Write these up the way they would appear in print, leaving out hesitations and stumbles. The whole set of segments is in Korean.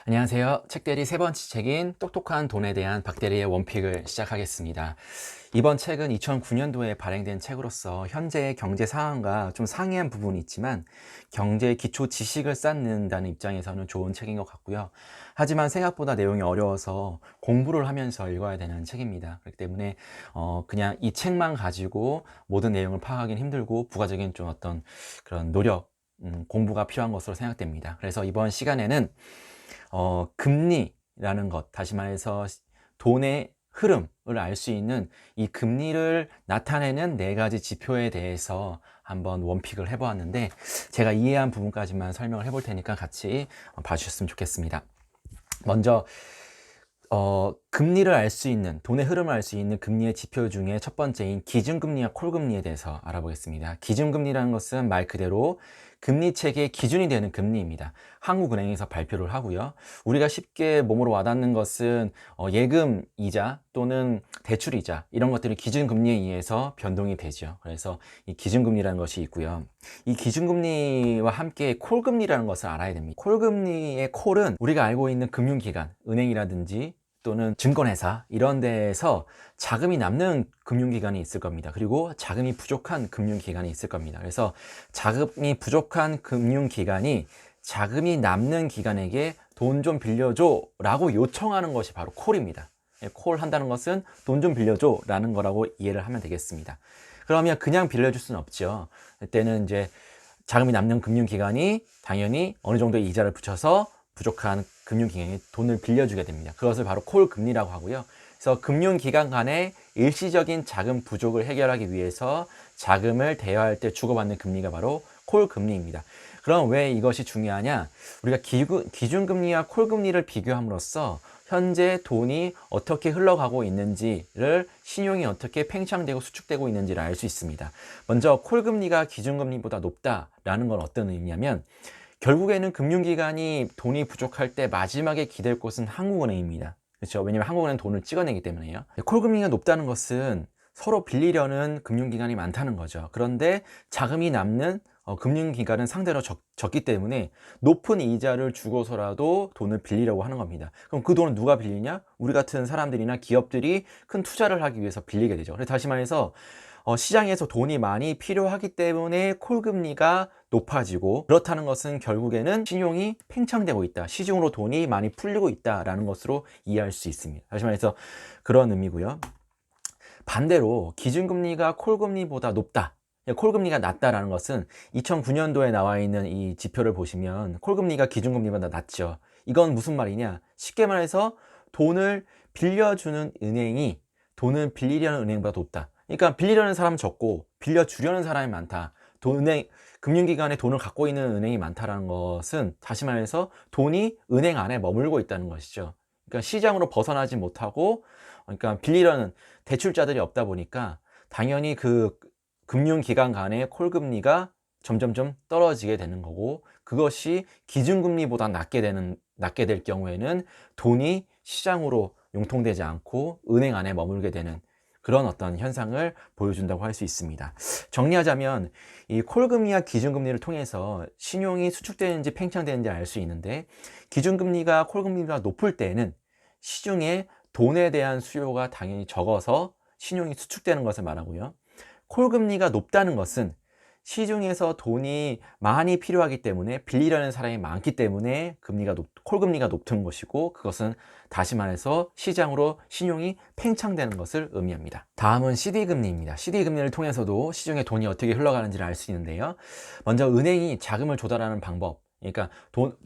안녕하세요. 책대리 세 번째 책인 똑똑한 돈에 대한 박대리의 원픽을 시작하겠습니다. 이번 책은 2009년도에 발행된 책으로서 현재의 경제 상황과 좀 상이한 부분이 있지만 경제 기초 지식을 쌓는다는 입장에서는 좋은 책인 것 같고요. 하지만 생각보다 내용이 어려워서 공부를 하면서 읽어야 되는 책입니다. 그렇기 때문에 그냥 이 책만 가지고 모든 내용을 파악하기는 힘들고 부가적인 좀 어떤 그런 노력, 공부가 필요한 것으로 생각됩니다. 그래서 이번 시간에는 금리라는 것, 다시 말해서 돈의 흐름을 알 수 있는 이 금리를 나타내는 네 가지 지표에 대해서 한번 원픽을 해보았는데, 제가 이해한 부분까지만 설명을 해볼 테니까 같이 봐주셨으면 좋겠습니다. 먼저 금리를 알 수 있는, 돈의 흐름을 알 수 있는 금리의 지표 중에 첫 번째인 기준금리와 콜금리에 대해서 알아보겠습니다. 기준금리라는 것은 말 그대로 금리책의 기준이 되는 금리입니다. 한국은행에서 발표를 하고요. 우리가 쉽게 몸으로 와닿는 것은 예금 이자 또는 대출 이자, 이런 것들이 기준금리에 의해서 변동이 되죠. 그래서 이 기준금리라는 것이 있고요. 이 기준금리와 함께 콜금리라는 것을 알아야 됩니다. 콜금리의 콜은 우리가 알고 있는 금융기관, 은행이라든지 또는 증권회사, 이런 데에서 자금이 남는 금융기관이 있을 겁니다. 그리고 자금이 부족한 금융기관이 있을 겁니다. 그래서 자금이 부족한 금융기관이 자금이 남는 기관에게 돈 좀 빌려줘 라고 요청하는 것이 바로 콜입니다. 콜 한다는 것은 돈 좀 빌려줘 라는 거라고 이해를 하면 되겠습니다. 그러면 그냥 빌려줄 수는 없죠. 그때는 이제 자금이 남는 금융기관이 당연히 어느 정도의 이자를 붙여서 부족한 금융기관에 돈을 빌려주게 됩니다. 그것을 바로 콜금리라고 하고요. 그래서 금융기관 간의 일시적인 자금 부족을 해결하기 위해서 자금을 대여할 때 주고받는 금리가 바로 콜금리입니다. 그럼 왜 이것이 중요하냐? 우리가 기준금리와 콜금리를 비교함으로써 현재 돈이 어떻게 흘러가고 있는지를, 신용이 어떻게 팽창되고 수축되고 있는지를 알 수 있습니다. 먼저 콜금리가 기준금리보다 높다라는 건 어떤 의미냐면, 결국에는 금융기관이 돈이 부족할 때 마지막에 기댈 곳은 한국은행입니다. 그렇죠? 왜냐하면 한국은행은 돈을 찍어내기 때문에요. 콜금리가 높다는 것은 서로 빌리려는 금융기관이 많다는 거죠. 그런데 자금이 남는 금융기관은 상대로 적기 때문에 높은 이자를 주고서라도 돈을 빌리려고 하는 겁니다. 그럼 그 돈을 누가 빌리냐? 우리 같은 사람들이나 기업들이 큰 투자를 하기 위해서 빌리게 되죠. 그래서 다시 말해서 시장에서 돈이 많이 필요하기 때문에 콜금리가 높아지고, 그렇다는 것은 결국에는 신용이 팽창되고 있다, 시중으로 돈이 많이 풀리고 있다라는 것으로 이해할 수 있습니다. 다시 말해서 그런 의미고요. 반대로 기준금리가 콜금리보다 높다, 콜금리가 낮다라는 것은 2009년도에 나와 있는 이 지표를 보시면 콜금리가 기준금리보다 낮죠. 이건 무슨 말이냐? 쉽게 말해서 돈을 빌려주는 은행이 돈을 빌리려는 은행보다 높다. 그러니까 빌리려는 사람은 적고 빌려주려는 사람이 많다. 금융기관에 돈을 갖고 있는 은행이 많다는 것은 다시 말해서 돈이 은행 안에 머물고 있다는 것이죠. 그러니까 시장으로 벗어나지 못하고, 그러니까 빌리려는 대출자들이 없다 보니까 당연히 그 금융기관 간의 콜금리가 점점점 떨어지게 되는 거고, 그것이 기준금리보다 낮게 될 경우에는 돈이 시장으로 융통되지 않고 은행 안에 머물게 되는 그런 어떤 현상을 보여준다고 할 수 있습니다. 정리하자면 이 콜금리와 기준금리를 통해서 신용이 수축되는지 팽창되는지 알 수 있는데, 기준금리가 콜금리보다 높을 때에는 시중에 돈에 대한 수요가 당연히 적어서 신용이 수축되는 것을 말하고요. 콜금리가 높다는 것은 시중에서 돈이 많이 필요하기 때문에 빌리려는 사람이 많기 때문에 콜금리가 높은 것이고, 그것은 다시 말해서 시장으로 신용이 팽창되는 것을 의미합니다. 다음은 CD금리입니다. CD금리를 통해서도 시중에 돈이 어떻게 흘러가는지를 알 수 있는데요. 먼저 은행이 자금을 조달하는 방법, 그러니까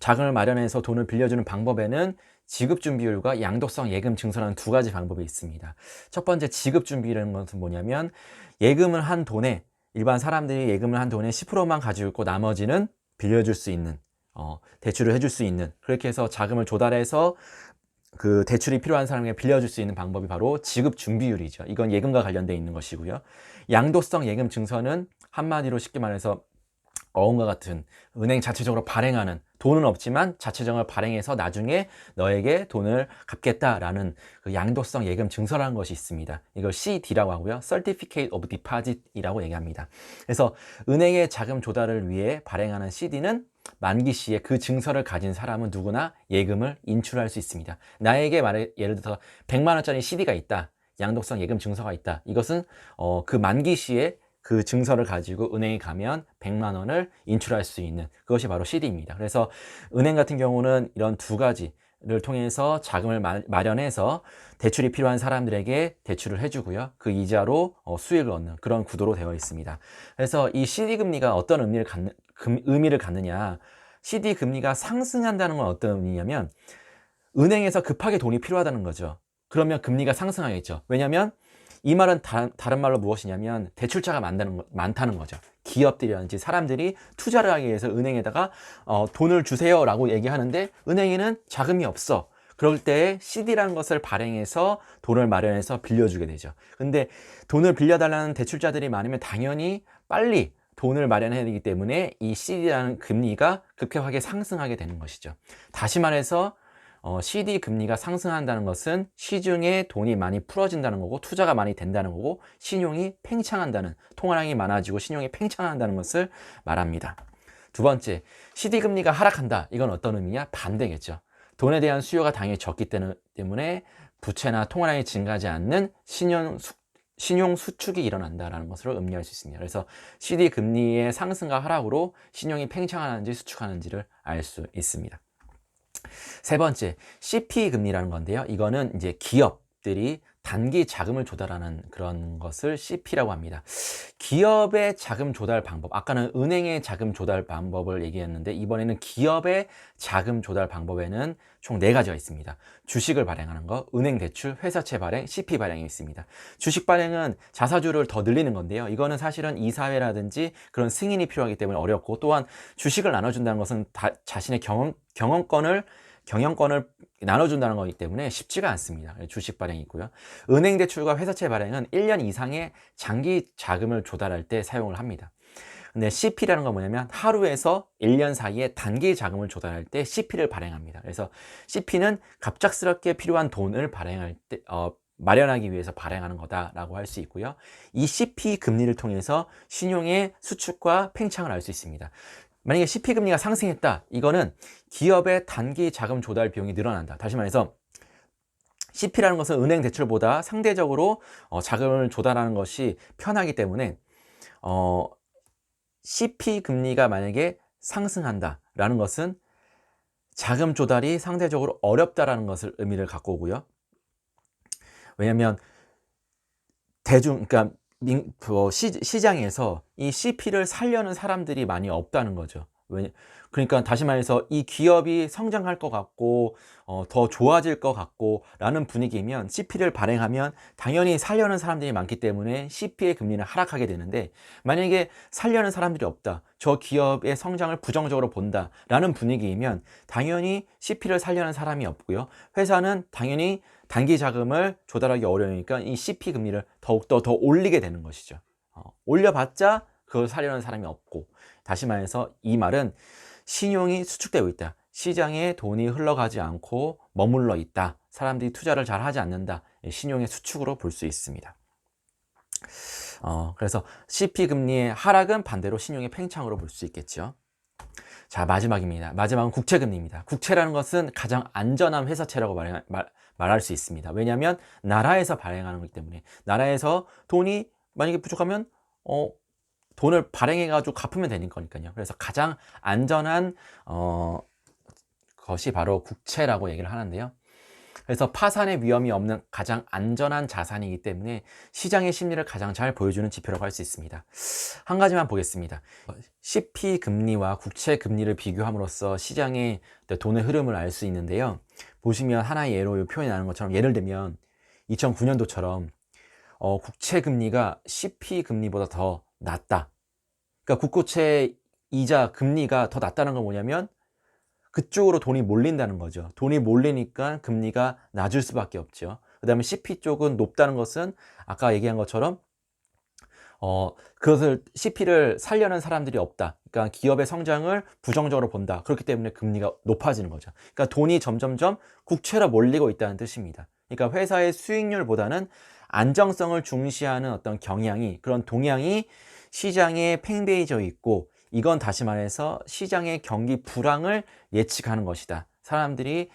자금을 마련해서 돈을 빌려주는 방법에는 지급준비율과 양도성 예금 증서라는 두 가지 방법이 있습니다. 첫 번째 지급준비율이라는 것은 뭐냐면, 일반 사람들이 예금을 한 돈의 10%만 가지고 있고 나머지는 빌려줄 수 있는, 대출을 해줄 수 있는, 그렇게 해서 자금을 조달해서 그 대출이 필요한 사람에게 빌려줄 수 있는 방법이 바로 지급준비율이죠. 이건 예금과 관련되어 있는 것이고요. 양도성 예금 증서는 한마디로 쉽게 말해서 어음과 같은 은행 자체적으로 발행하는, 돈은 없지만 자체적으로 발행해서 나중에 너에게 돈을 갚겠다라는 그 양도성 예금 증서라는 것이 있습니다. 이걸 CD라고 하고요. Certificate of Deposit 이라고 얘기합니다. 그래서 은행의 자금 조달을 위해 발행하는 CD는 만기 시에 그 증서를 가진 사람은 누구나 예금을 인출할 수 있습니다. 나에게 예를 들어서 100만 원짜리 CD가 있다. 양도성 예금 증서가 있다. 이것은 그 만기 시에 그 증서를 가지고 은행에 가면 100만 원을 인출할 수 있는 그것이 바로 CD입니다. 그래서 은행 같은 경우는 이런 두 가지를 통해서 자금을 마련해서 대출이 필요한 사람들에게 대출을 해주고요. 그 이자로 수익을 얻는 그런 구도로 되어 있습니다. 그래서 이 CD 금리가 어떤 의미를 갖느냐. CD 금리가 상승한다는 건 어떤 의미냐면 은행에서 급하게 돈이 필요하다는 거죠. 그러면 금리가 상승하겠죠. 왜냐하면 이 말은 다른 말로 무엇이냐면 대출자가 많다는 거죠. 기업들이라든지 사람들이 투자를 하기 위해서 은행에다가 돈을 주세요 라고 얘기하는데 은행에는 자금이 없어. 그럴 때 CD라는 것을 발행해서 돈을 마련해서 빌려주게 되죠. 근데 돈을 빌려달라는 대출자들이 많으면 당연히 빨리 돈을 마련해야 되기 때문에 이 CD라는 금리가 급격하게 상승하게 되는 것이죠. 다시 말해서 CD 금리가 상승한다는 것은 시중에 돈이 많이 풀어진다는 거고 투자가 많이 된다는 거고 신용이 팽창한다는, 통화량이 많아지고 신용이 팽창한다는 것을 말합니다. 두 번째, CD 금리가 하락한다. 이건 어떤 의미냐? 반대겠죠. 돈에 대한 수요가 당연히 적기 때문에 부채나 통화량이 증가하지 않는 신용 수축이 일어난다는 것을 의미할 수 있습니다. 그래서 CD 금리의 상승과 하락으로 신용이 팽창하는지 수축하는지를 알 수 있습니다. 세 번째, CP 금리라는 건데요. 이거는 이제 기업들이 단기 자금을 조달하는 그런 것을 CP라고 합니다. 기업의 자금 조달 방법, 아까는 은행의 자금 조달 방법을 얘기했는데 이번에는 기업의 자금 조달 방법에는 총 4가지가 있습니다. 주식을 발행하는 거, 은행 대출, 회사채 발행, CP 발행이 있습니다. 주식 발행은 자사주를 더 늘리는 건데요. 이거는 사실은 이사회라든지 그런 승인이 필요하기 때문에 어렵고, 또한 주식을 나눠준다는 것은 자신의 경영권을 나눠준다는 거기 때문에 쉽지가 않습니다. 주식 발행이 있고요. 은행 대출과 회사채 발행은 1년 이상의 장기 자금을 조달할 때 사용을 합니다. 근데 CP라는 건 뭐냐면 하루에서 1년 사이에 단기 자금을 조달할 때 CP를 발행합니다. 그래서 CP는 갑작스럽게 필요한 돈을 마련하기 위해서 발행하는 거다라고 할 수 있고요. 이 CP 금리를 통해서 신용의 수축과 팽창을 알 수 있습니다. 만약에 CP 금리가 상승했다. 이거는 기업의 단기 자금 조달 비용이 늘어난다. 다시 말해서 CP라는 것은 은행 대출보다 상대적으로 자금을 조달하는 것이 편하기 때문에 CP 금리가 만약에 상승한다라는 것은 자금 조달이 상대적으로 어렵다라는 것을 의미를 갖고 오고요. 왜냐하면 그러니까 시장에서 이 CP를 살려는 사람들이 많이 없다는 거죠. 그러니까 다시 말해서 이 기업이 성장할 것 같고 더 좋아질 것 같고 라는 분위기면 CP를 발행하면 당연히 살려는 사람들이 많기 때문에 CP의 금리는 하락하게 되는데, 만약에 살려는 사람들이 없다, 저 기업의 성장을 부정적으로 본다 라는 분위기이면 당연히 CP를 살려는 사람이 없고요. 회사는 당연히 단기 자금을 조달하기 어려우니까 이 CP 금리를 더욱더 더 올리게 되는 것이죠. 올려봤자 그걸 살려는 사람이 없고, 다시 말해서 이 말은 신용이 수축되고 있다. 시장에 돈이 흘러가지 않고 머물러 있다. 사람들이 투자를 잘 하지 않는다. 신용의 수축으로 볼 수 있습니다. 그래서 CP 금리의 하락은 반대로 신용의 팽창으로 볼 수 있겠죠. 자, 마지막입니다. 마지막은 국채금리입니다. 국채라는 것은 가장 안전한 회사채라고 말할 수 있습니다. 왜냐하면 나라에서 발행하는 거기 때문에, 나라에서 돈이 만약에 부족하면 돈을 발행해가지고 갚으면 되는 거니까요. 그래서 가장 안전한 것이 바로 국채라고 얘기를 하는데요. 그래서 파산의 위험이 없는 가장 안전한 자산이기 때문에 시장의 심리를 가장 잘 보여주는 지표라고 할 수 있습니다. 한 가지만 보겠습니다. CP 금리와 국채 금리를 비교함으로써 시장의 돈의 흐름을 알 수 있는데요. 보시면 하나의 예로 표현이 나는 것처럼, 예를 들면 2009년도처럼 국채 금리가 CP 금리보다 더 낮다. 그러니까 국고채 이자 금리가 더 낮다는 건 뭐냐면 그쪽으로 돈이 몰린다는 거죠. 돈이 몰리니까 금리가 낮을 수밖에 없죠. 그 다음에 CP 쪽은 높다는 것은 아까 얘기한 것처럼 그것을 CP를 살려는 사람들이 없다. 그러니까 기업의 성장을 부정적으로 본다. 그렇기 때문에 금리가 높아지는 거죠. 그러니까 돈이 점점점 국채로 몰리고 있다는 뜻입니다. 그러니까 회사의 수익률보다는 안정성을 중시하는 어떤 경향이, 그런 동향이 시장에 팽배해져 있고, 이건 다시 말해서 시장의 경기 불황을 예측하는 것이다. 사람들이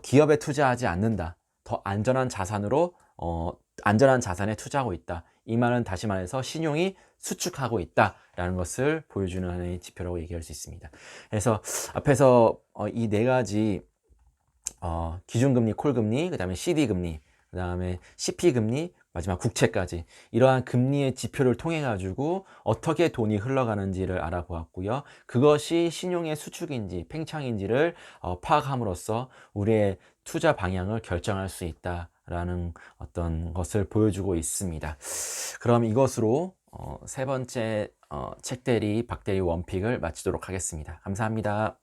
기업에 투자하지 않는다. 더 안전한 자산으로 안전한 자산에 투자하고 있다. 이 말은 다시 말해서 신용이 수축하고 있다라는 것을 보여주는 하나의 지표라고 얘기할 수 있습니다. 그래서 앞에서 이 네 가지 기준금리, 콜금리, 그 다음에 CD금리, 그 다음에 CP금리, 마지막 국채까지 이러한 금리의 지표를 통해 가지고 어떻게 돈이 흘러가는지를 알아보았고요. 그것이 신용의 수축인지 팽창인지를 파악함으로써 우리의 투자 방향을 결정할 수 있다라는 어떤 것을 보여주고 있습니다. 그럼 이것으로 세 번째 책대리 박대리 원픽을 마치도록 하겠습니다. 감사합니다.